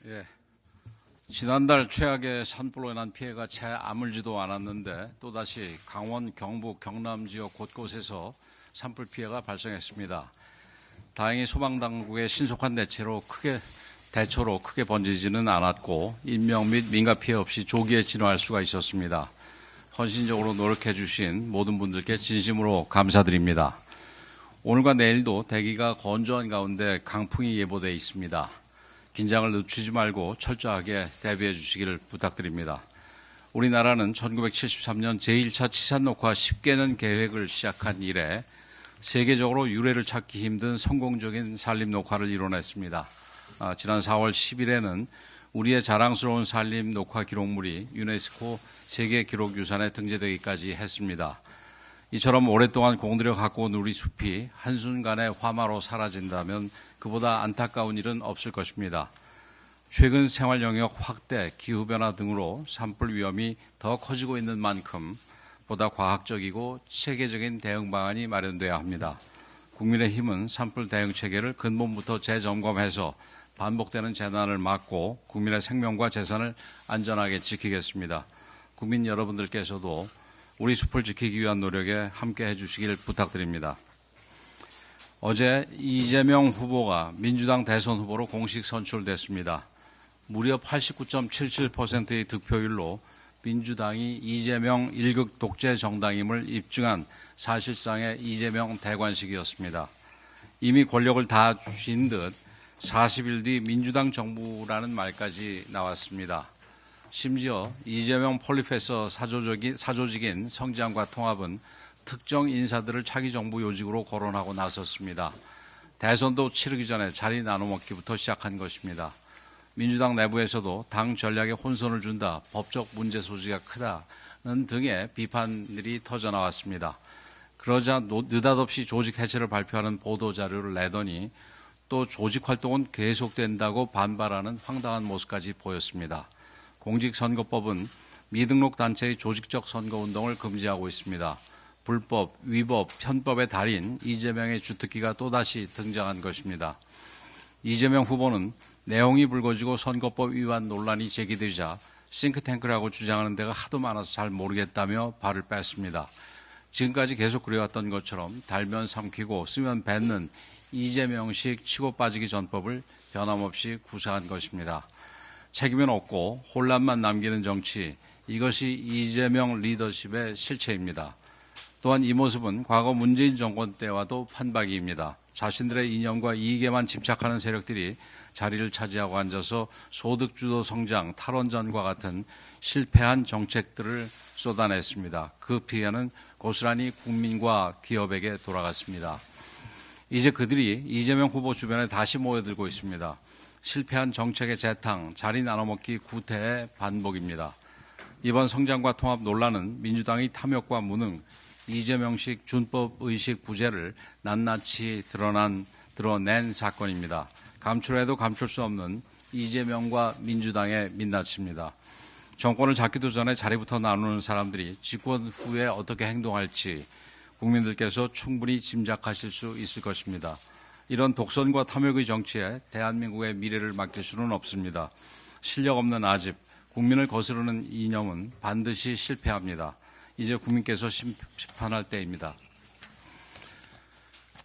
예. 지난달 최악의 산불로 인한 피해가 채 아물지도 않았는데 또다시 강원, 경북, 경남 지역 곳곳에서 산불 피해가 발생했습니다. 다행히 소방당국의 신속한 대처로 크게 번지지는 않았고 인명 및 민가 피해 없이 조기에 진화할 수가 있었습니다. 헌신적으로 노력해 주신 모든 분들께 진심으로 감사드립니다. 오늘과 내일도 대기가 건조한 가운데 강풍이 예보되어 있습니다. 긴장을 늦추지 말고 철저하게 대비해 주시기를 부탁드립니다. 우리나라는 1973년 제1차 치산 녹화 10개년 계획을 시작한 이래 세계적으로 유례를 찾기 힘든 성공적인 산림 녹화를 이뤄냈습니다. 지난 4월 10일에는 우리의 자랑스러운 산림 녹화 기록물이 유네스코 세계기록유산에 등재되기까지 했습니다. 이처럼 오랫동안 공들여 가꿔온 우리 숲이 한순간에 화마로 사라진다면 그보다 안타까운 일은 없을 것입니다. 최근 생활 영역 확대, 기후변화 등으로 산불 위험이 더 커지고 있는 만큼 보다 과학적이고 체계적인 대응 방안이 마련돼야 합니다. 국민의힘은 산불 대응 체계를 근본부터 재점검해서 반복되는 재난을 막고 국민의 생명과 재산을 안전하게 지키겠습니다. 국민 여러분들께서도 우리 숲을 지키기 위한 노력에 함께해 주시길 부탁드립니다. 어제 이재명 후보가 민주당 대선 후보로 공식 선출됐습니다. 무려 89.77%의 득표율로 민주당이 이재명 1급 독재 정당임을 입증한 사실상의 이재명 대관식이었습니다. 이미 권력을 다 쥔 듯 40일 뒤 민주당 정부라는 말까지 나왔습니다. 심지어 이재명 폴리페서 사조직인 성장과 통합은 특정 인사들을 차기 정부 요직으로 거론하고 나섰습니다. 대선도 치르기 전에 자리 나눠먹기부터 시작한 것입니다. 민주당 내부에서도 당 전략에 혼선을 준다, 법적 문제 소지가 크다는 등의 비판들이 터져나왔습니다. 그러자 느닷없이 조직 해체를 발표하는 보도자료를 내더니 또 조직 활동은 계속된다고 반발하는 황당한 모습까지 보였습니다. 공직선거법은 미등록 단체의 조직적 선거운동을 금지하고 있습니다. 불법, 위법, 편법의 달인 이재명의 주특기가 또다시 등장한 것입니다. 이재명 후보는 내용이 불거지고 선거법 위반 논란이 제기되자 싱크탱크라고 주장하는 데가 하도 많아서 잘 모르겠다며 발을 뺐습니다. 지금까지 계속 그래왔던 것처럼 달면 삼키고 쓰면 뱉는 이재명식 치고 빠지기 전법을 변함없이 구사한 것입니다. 책임은 없고 혼란만 남기는 정치, 이것이 이재명 리더십의 실체입니다. 또한 이 모습은 과거 문재인 정권 때와도 판박이입니다. 자신들의 이념과 이익에만 집착하는 세력들이 자리를 차지하고 앉아서 소득주도 성장, 탈원전과 같은 실패한 정책들을 쏟아냈습니다. 그 피해는 고스란히 국민과 기업에게 돌아갔습니다. 이제 그들이 이재명 후보 주변에 다시 모여들고 있습니다. 실패한 정책의 재탕, 자리 나눠먹기 구태의 반복입니다. 이번 성장과 통합 논란은 민주당의 탐욕과 무능, 이재명식 준법의식 부재를 낱낱이 드러낸 사건입니다. 감출해도 감출 수 없는 이재명과 민주당의 민낯입니다. 정권을 잡기도 전에 자리부터 나누는 사람들이 집권 후에 어떻게 행동할지 국민들께서 충분히 짐작하실 수 있을 것입니다. 이런 독선과 탐욕의 정치에 대한민국의 미래를 맡길 수는 없습니다. 실력 없는 아집, 국민을 거스르는 이념은 반드시 실패합니다. 이제 국민께서 심판할 때입니다.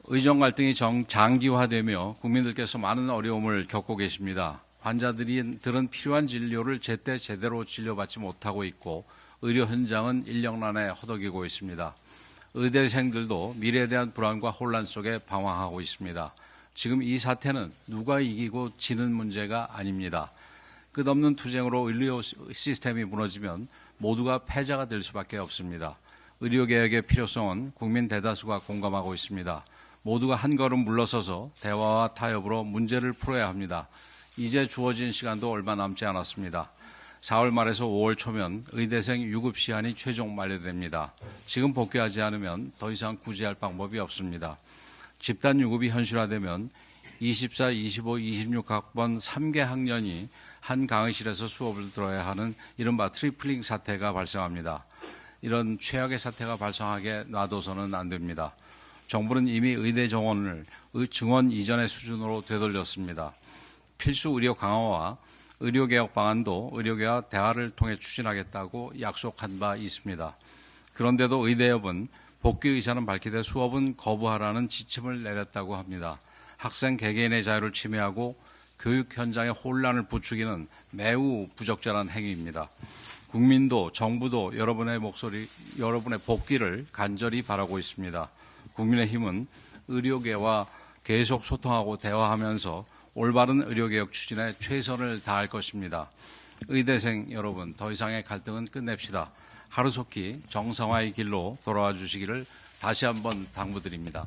의정 갈등이 장기화되며 국민들께서 많은 어려움을 겪고 계십니다. 환자들은 필요한 진료를 제때 제대로 진료받지 못하고 있고 의료 현장은 인력난에 허덕이고 있습니다. 의대생들도 미래에 대한 불안과 혼란 속에 방황하고 있습니다. 지금 이 사태는 누가 이기고 지는 문제가 아닙니다. 끝없는 투쟁으로 의료 시스템이 무너지면 모두가 패자가 될 수밖에 없습니다. 의료개혁의 필요성은 국민 대다수가 공감하고 있습니다. 모두가 한 걸음 물러서서 대화와 타협으로 문제를 풀어야 합니다. 이제 주어진 시간도 얼마 남지 않았습니다. 4월 말에서 5월 초면 의대생 유급 시한이 최종 만료됩니다. 지금 복귀하지 않으면 더 이상 구제할 방법이 없습니다. 집단 유급이 현실화되면 24, 25, 26학번 3개 학년이 한 강의실에서 수업을 들어야 하는 이른바 트리플링 사태가 발생합니다. 이런 최악의 사태가 발생하게 놔둬서는 안 됩니다. 정부는 이미 의대 정원을 증원 이전의 수준으로 되돌렸습니다. 필수 의료 강화와 의료개혁 방안도 의료계와 대화를 통해 추진하겠다고 약속한 바 있습니다. 그런데도 의대협은 복귀 의사는 밝히되 수업은 거부하라는 지침을 내렸다고 합니다. 학생 개개인의 자유를 침해하고 교육 현장의 혼란을 부추기는 매우 부적절한 행위입니다. 국민도 정부도 여러분의 복귀를 간절히 바라고 있습니다. 국민의힘은 의료계와 계속 소통하고 대화하면서 올바른 의료개혁 추진에 최선을 다할 것입니다. 의대생 여러분, 더 이상의 갈등은 끝냅시다. 하루속히 정상화의 길로 돌아와 주시기를 다시 한번 당부드립니다.